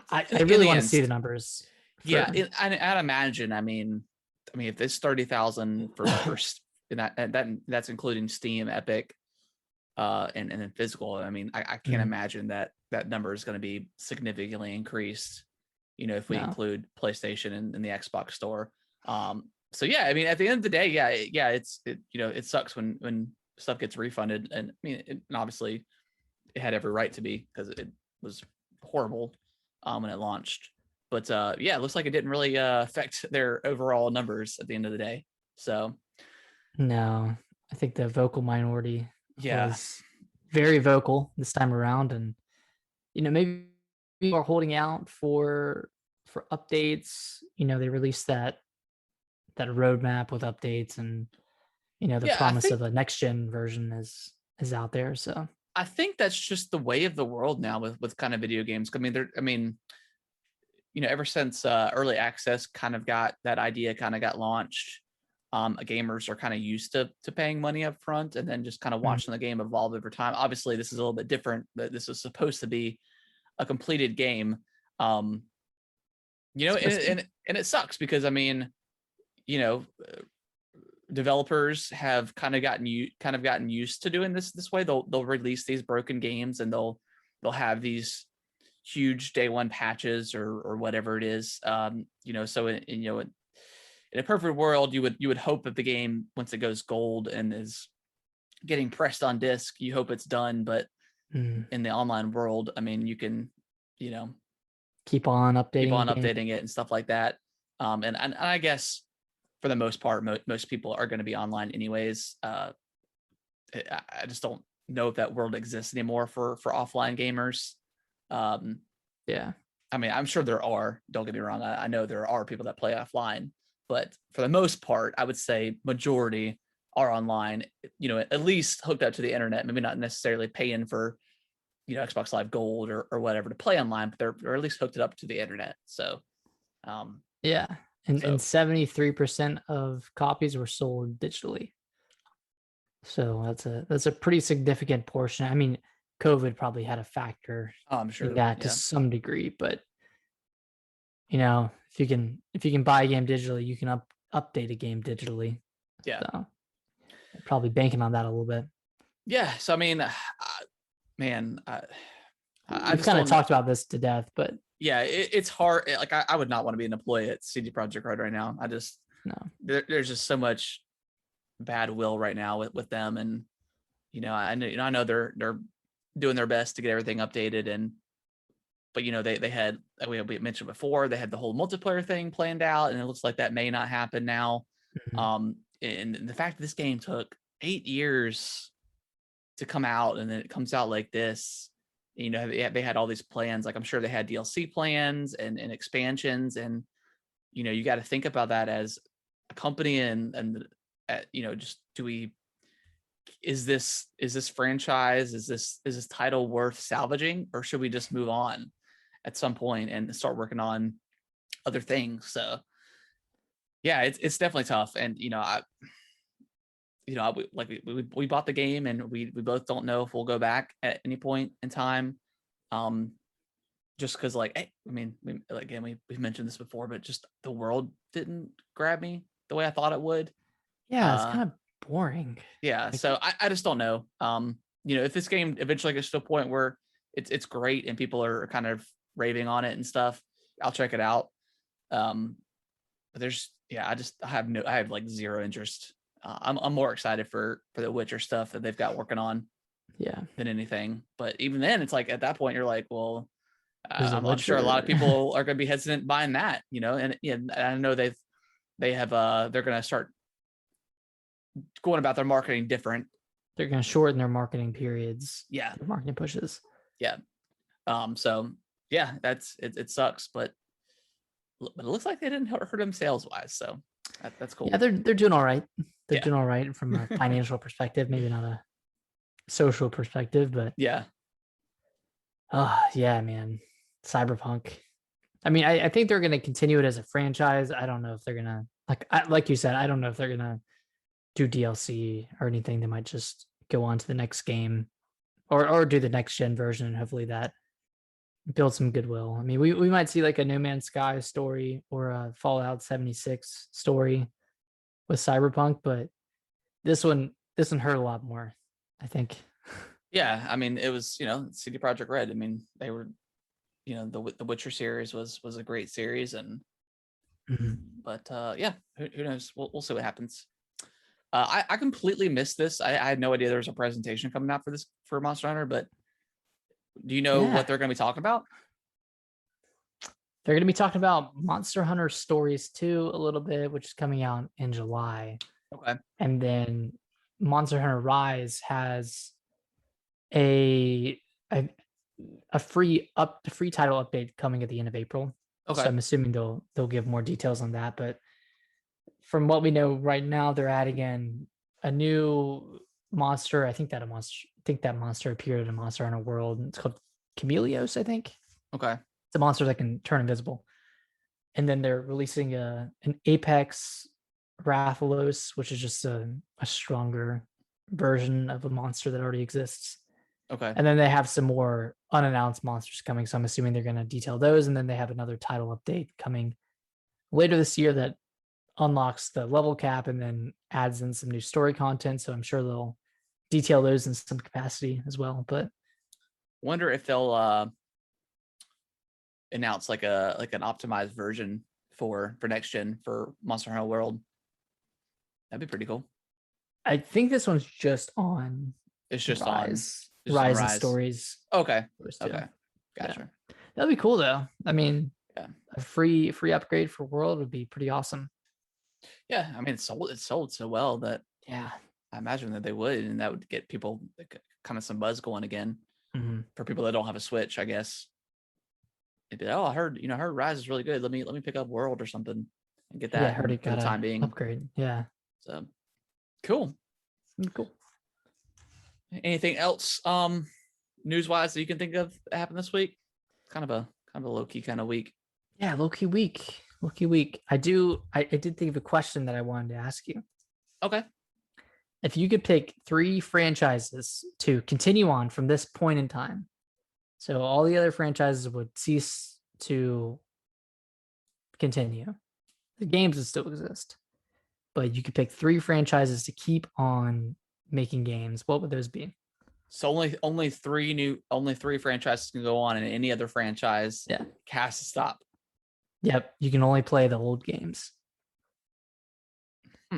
I really want to see the numbers. Yeah, I'd imagine. I mean, if it's 30,000 for first, and that's including Steam, Epic, and then physical. I mean, I can't imagine that number is going to be significantly increased. If we include PlayStation and the Xbox Store. So yeah, I mean, at the end of the day, it sucks when stuff gets refunded, and I mean, and obviously, it had every right to be because it was horrible when it launched. But it looks like it didn't really affect their overall numbers at the end of the day. So no, I think the vocal minority was very vocal this time around, and maybe people are holding out for updates. They released that roadmap with updates, and the promise of a next gen version is out there. So I think that's just the way of the world now with kind of video games. I mean, ever since early access kind of got launched, gamers are kind of used to paying money up front and then just kind of watching the game evolve over time. Obviously, this is a little bit different. That this is supposed to be a completed game. You know, and it sucks because I mean, you know, developers have kind of gotten used to doing this way. They'll release these broken games and they'll have these huge day one patches or whatever it is. You know, so in a perfect world, you would hope that the game, once it goes gold and is getting pressed on disc, you hope it's done. But in the online world, I mean, you can, you know, keep on updating it and stuff like that. And I guess for the most part, most people are going to be online anyways. I just don't know if that world exists anymore for offline gamers. Yeah. I mean, I'm sure there are. Don't get me wrong. I know there are people that play offline, but for the most part, I would say majority are online. You know, at least hooked up to the internet. Maybe not necessarily paying for, you know, Xbox Live Gold or whatever to play online, but they're at least hooked it up to the internet. So, yeah, and 73% of copies were sold digitally. So that's a pretty significant portion. I mean, COVID probably had a factor I'm sure in that to some degree, but you know, if you can buy a game digitally, you can update a game digitally. Yeah. So probably banking on that a little bit. Yeah. So I mean, man, I've kind of talked about this to death, but yeah, it's hard. Like I would not want to be an employee at CD Projekt Red right now. I just there's just so much bad will right now with them, and you know I know they're doing their best to get everything updated, but you know they had, we mentioned before, they had the whole multiplayer thing planned out, and it looks like that may not happen now. And the fact that this game took 8 years to come out, and then it comes out like this, you know, they had all these plans. Like I'm sure they had DLC plans and expansions, and you know, you got to think about that as a company, and you know, just is this franchise, is this title worth salvaging, or should we just move on at some point and start working on other things? So yeah, it's definitely tough. And you know, we bought the game, and we both don't know if we'll go back at any point in time. Just because, like, I mean, we've mentioned this before, but just the world didn't grab me the way I thought it would. Yeah, it's kind of boring. Yeah, so I just don't know. You know, if this game eventually gets to a point where it's great and people are kind of raving on it and stuff, I'll check it out. But I have like zero interest. I'm more excited for the Witcher stuff that they've got working on, than anything. But even then, it's like at that point you're like, well, I'm sure a lot of people are going to be hesitant buying that, you know. And yeah, I know they're going to start going about their marketing different. They're going to shorten their marketing periods. Yeah, their marketing pushes. Yeah. So yeah, it sucks, but it looks like they didn't hurt them sales wise. So that's cool. Yeah, they're doing all right. They're doing all right from a financial perspective, maybe not a social perspective, but yeah. Yeah, man. Cyberpunk. I mean, I think they're going to continue it as a franchise. I don't know if they're going to, like you said, I don't know if they're going to do DLC or anything. They might just go on to the next game or do the next gen version, and hopefully that build some goodwill. I mean, we might see like a No Man's Sky story or a Fallout 76 story with Cyberpunk, but this one hurt a lot more, I think. Yeah, I mean, it was, you know, CD Projekt Red. I mean, they were, you know, the Witcher series was a great series, and but yeah, who knows? We'll see what happens. I completely missed this. I had no idea there was a presentation coming out for Monster Hunter, but do you know what they're going to be talking about? They're going to be talking about Monster Hunter Stories 2 a little bit, which is coming out in July. Okay. And then Monster Hunter Rise has a free title update coming at the end of April. Okay. So I'm assuming they'll give more details on that. But from what we know right now, they're adding in a new monster. I think that monster appeared in a Monster Hunter World. It's called Chameleos, I think. Okay. It's a monster that can turn invisible. And then they're releasing an Apex Rathalos, which is just a stronger version of a monster that already exists. Okay. And then they have some more unannounced monsters coming. So I'm assuming they're going to detail those. And then they have another title update coming later this year that unlocks the level cap and then adds in some new story content. So I'm sure they'll detail those in some capacity as well. But wonder if they'll announce like an optimized version for next gen for Monster Hunter World. That'd be pretty cool. I think this one's just on It's just Rise. on Rise and Stories. Okay. Okay. Gotcha. Yeah. That'd be cool though. I mean, yeah, a free upgrade for World would be pretty awesome. Yeah, I mean, it sold so well that yeah, I imagine that they would, and that would get people kind of some buzz going again. Mm-hmm. For people that don't have a Switch, I guess. It'd be, I heard Rise is really good. Let me pick up World or something and get that. Yeah, I heard it for got the time being. Upgrade. Yeah. So cool. Cool. Anything else news wise that you can think of that happened this week? Kind of a low key kind of week. Yeah, low key week. I did think of a question that I wanted to ask you. Okay. If you could pick 3 franchises to continue on from this point in time, so all the other franchises would cease to continue. The games would still exist, but you could pick 3 franchises to keep on making games. What would those be? So only 3 franchises can go on, and any other franchise has to stop. Yep, you can only play the old games. I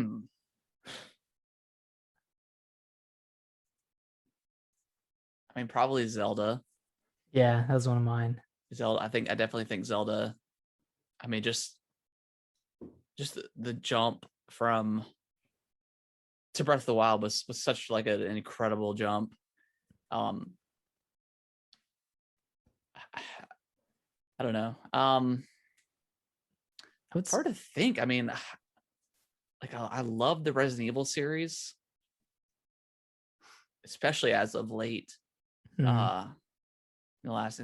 mean, probably Zelda. Yeah, that was one of mine. Zelda. I definitely think Zelda. I mean, just the jump from to Breath of the Wild was such like an incredible jump. I don't know. It's hard to think. I mean, like I love the Resident Evil series, especially as of late. In the last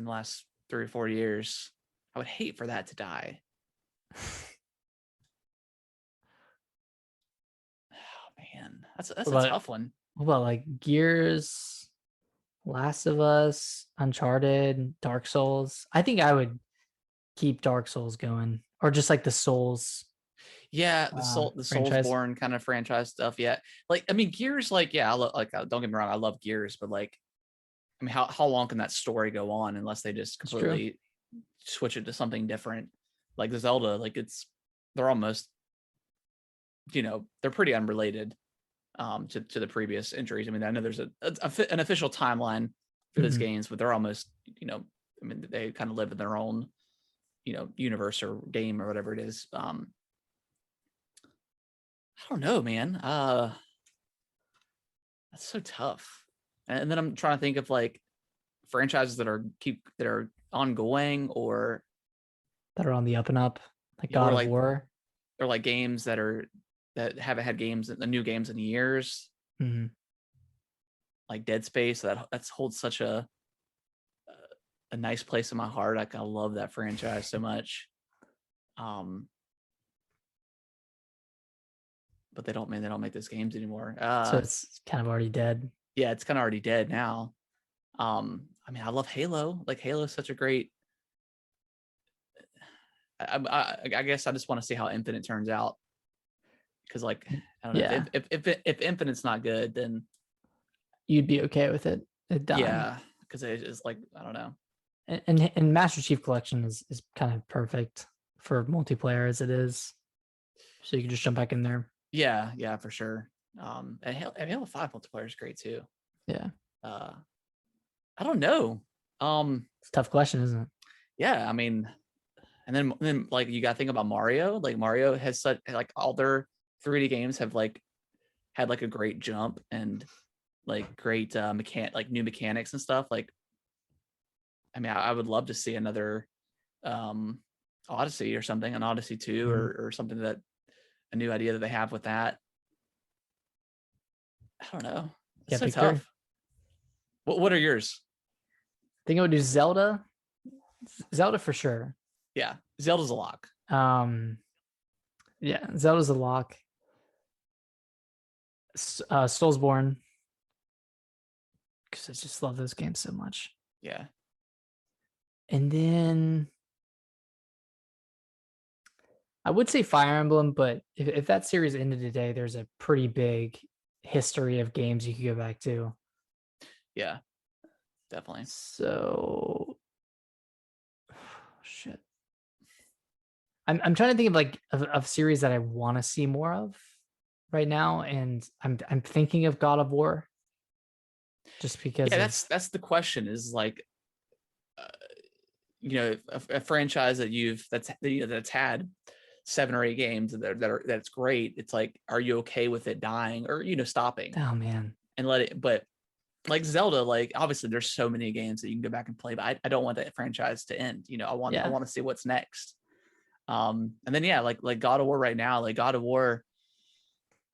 3 or 4 years, I would hate for that to die. Oh man, that's a tough one. What about like Gears, Last of Us, Uncharted, Dark Souls? I think I would keep Dark Souls going, or just like the Souls. Yeah, the Soulsborne kind of franchise stuff. Yeah, like I mean, Gears. Like, yeah, don't get me wrong, I love Gears, but like, I mean, how long can that story go on unless they just completely switch it to something different? Like the Zelda, like they're almost, they're pretty unrelated to the previous entries. I mean, I know there's an official timeline for those games, but they're almost, I mean, they kind of live in their own, universe or game or whatever it is. I don't know, man. That's so tough. And then I'm trying to think of like franchises that are ongoing or that are on the up and up, like God of War. Or like games that haven't had the new games in years. Mm-hmm. Like Dead Space, that holds such a nice place in my heart. I love that franchise so much. But they don't make those games anymore. So it's kind of already dead. Yeah, it's kind of already dead now. I mean, I love Halo. Like Halo is such a great. I guess I just want to see how Infinite turns out, because like I don't know if Infinite's not good, then you'd be okay with it dying. Yeah, because it's like I don't know. And Master Chief Collection is kind of perfect for multiplayer as it is, so you can just jump back in there. Yeah, for sure. And Halo 5 multiplayer is great too. Yeah. I don't know. It's a tough question, isn't it? Yeah, I mean, and then like you got to think about Mario. Like Mario has such like all their 3D games have like had like a great jump and like great new mechanics and stuff. Like, I mean, I would love to see another Odyssey or something, an Odyssey 2 or something, that a new idea that they have with that. I don't know. It's so tough. What are yours? I think I would do Zelda. Zelda for sure. Yeah, Zelda's a lock. Yeah, Zelda's a lock. Soulsborne. because I just love those games so much. Yeah. And then I would say Fire Emblem, but if that series ended today, there's a pretty big history of games you could go back to. Yeah. Definitely. So shit. I'm trying to think of like of series that I want to see more of right now, and I'm thinking of God of War, just because Yeah, of that's the question. Is like, a franchise that's had 7 or 8 games that's great. It's like, are you okay with it dying or stopping oh man, and let it? But like Zelda, like obviously there's so many games that you can go back and play, but I don't want that franchise to end. I want to see what's next. And then like God of War right now, like God of War,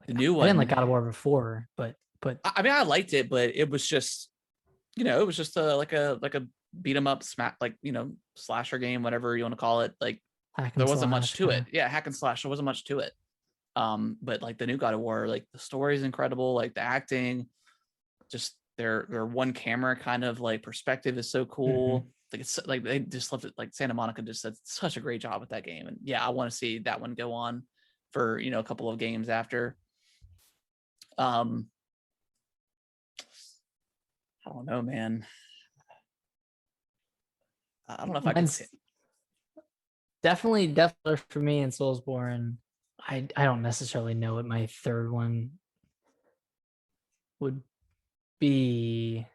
the new one. I didn't like God of War before, but I mean, I liked it, but it was just, it was just like a beat 'em up smack, like slasher game, whatever you want to call it. Like there wasn't much to it. Yeah, hack and slash. There wasn't much to it. But like the new God of War, like the story is incredible, like the acting, just their one camera kind of like perspective is so cool. Like it's like they just left it, like Santa Monica just did such a great job with that game. And yeah, I want to see that one go on for a couple of games after. I don't know, man. I don't know if I can say. Definitely for me in Soulsborne. I don't necessarily know what my third one would be.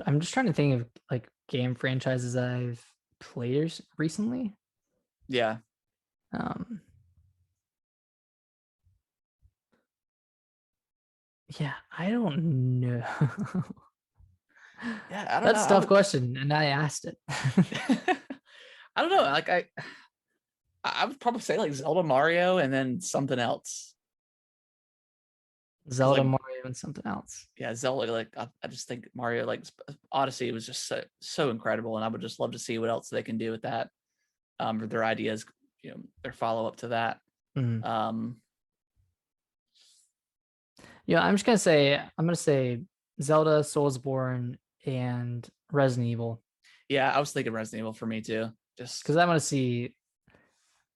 I'm just trying to think of like game franchises I've played recently. Yeah. Yeah, I don't know. Yeah, I don't know. That's a tough question, and I asked it. I don't know. Like I would probably say like Zelda, Mario, and then something else. Zelda, like, Mario, and something else. Yeah, Zelda. Like I just think Mario, like Odyssey, was just so incredible, and I would just love to see what else they can do with that. Or their ideas, their follow up to that. Yeah, I'm gonna say Zelda, Soulsborne, and Resident Evil. Yeah, I was thinking Resident Evil for me too. Just because I want to see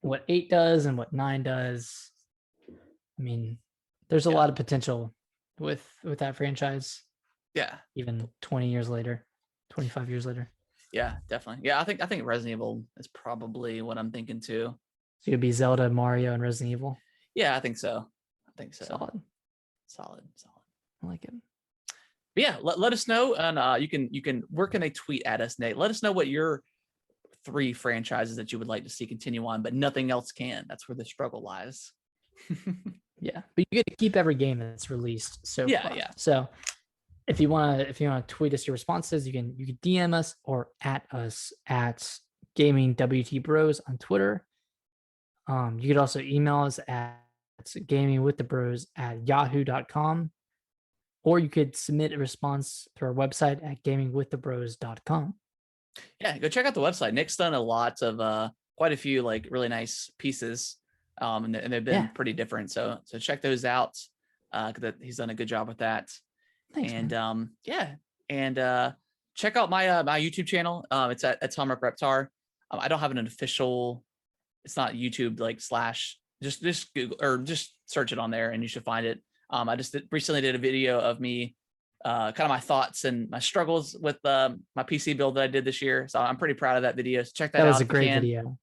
what 8 does and what 9 does. I mean, there's a lot of potential with that franchise. Yeah. Even 20 years later, 25 years later. Yeah, definitely. Yeah, I think Resident Evil is probably what I'm thinking too. So it'd be Zelda, Mario, and Resident Evil. Yeah, I think so. Solid. I like it. But yeah, let us know, and you can where can they tweet at us, Nate? Let us know what your 3 franchises that you would like to see continue on, but nothing else can. That's where the struggle lies. Yeah, but you get to keep every game that's released so far. Yeah. So if you want to tweet us your responses, you can DM us or at us at Gaming WT Bros on Twitter. You could also email us at gamingwiththebros@yahoo.com, or you could submit a response through our website at gamingwiththebros.com. Yeah, go check out the website. Nick's done a lot of quite a few like really nice pieces, and they've been pretty different. So check those out. That he's done a good job with that. Thanks, and man. and check out my my YouTube channel. It's at Atomic Reptar. I don't have an official. It's not YouTube like /. Just Google or just search it on there, and you should find it. I just recently did a video of me, kind of my thoughts and my struggles with my PC build that I did this year. So I'm pretty proud of that video. So check that out. That was a great video.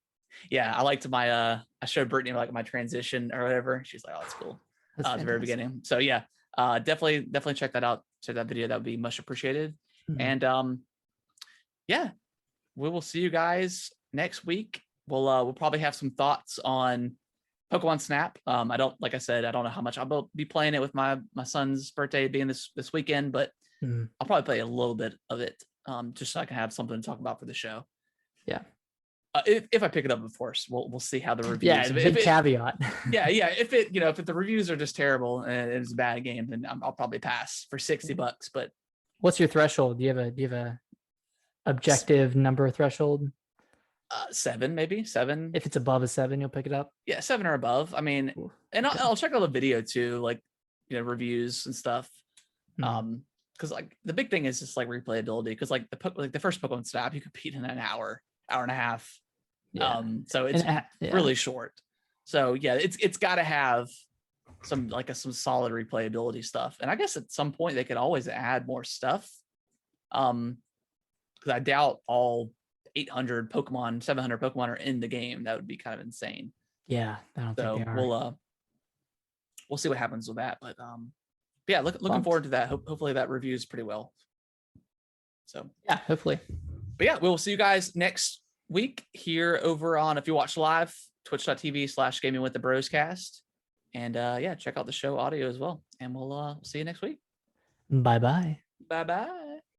Yeah, I liked my I showed Brittany like my transition or whatever. She's like, "Oh, that's cool." At the very beginning. So yeah, definitely check that out. Check that video. That would be much appreciated. And yeah, we will see you guys next week. We'll probably have some thoughts on Pokemon Snap. I don't know how much I'll be playing it with my son's birthday being this weekend, but I'll probably play a little bit of it, just so I can have something to talk about for the show. Yeah. If I pick it up, of course, we'll see how the reviews. Yeah, big caveat. Yeah. If the reviews are just terrible and it's a bad game, then I'll probably pass for $60. But what's your threshold? Do you have a objective number threshold? 7, maybe 7. If it's above a 7, you'll pick it up. Yeah, 7 or above. I mean, and I'll check out the video too, like reviews and stuff. Because because like the big thing is just like replayability. Because like the first Pokemon Snap, you could beat in an hour and a half. Yeah. So it's Yeah. really short. So yeah, it's got to have some some solid replayability stuff. And I guess at some point they could always add more stuff. Because I doubt all 800 Pokemon, 700 Pokemon are in the game. That would be kind of insane. Yeah, I don't think they are. We'll see what happens with that. But yeah, looking forward to that. Hopefully that reviews pretty well. So yeah, hopefully. But yeah, we'll see you guys next week here over on, if you watch live, twitch.tv/gaming with the broscast. And yeah, check out the show audio as well. And we'll see you next week. Bye-bye. Bye-bye.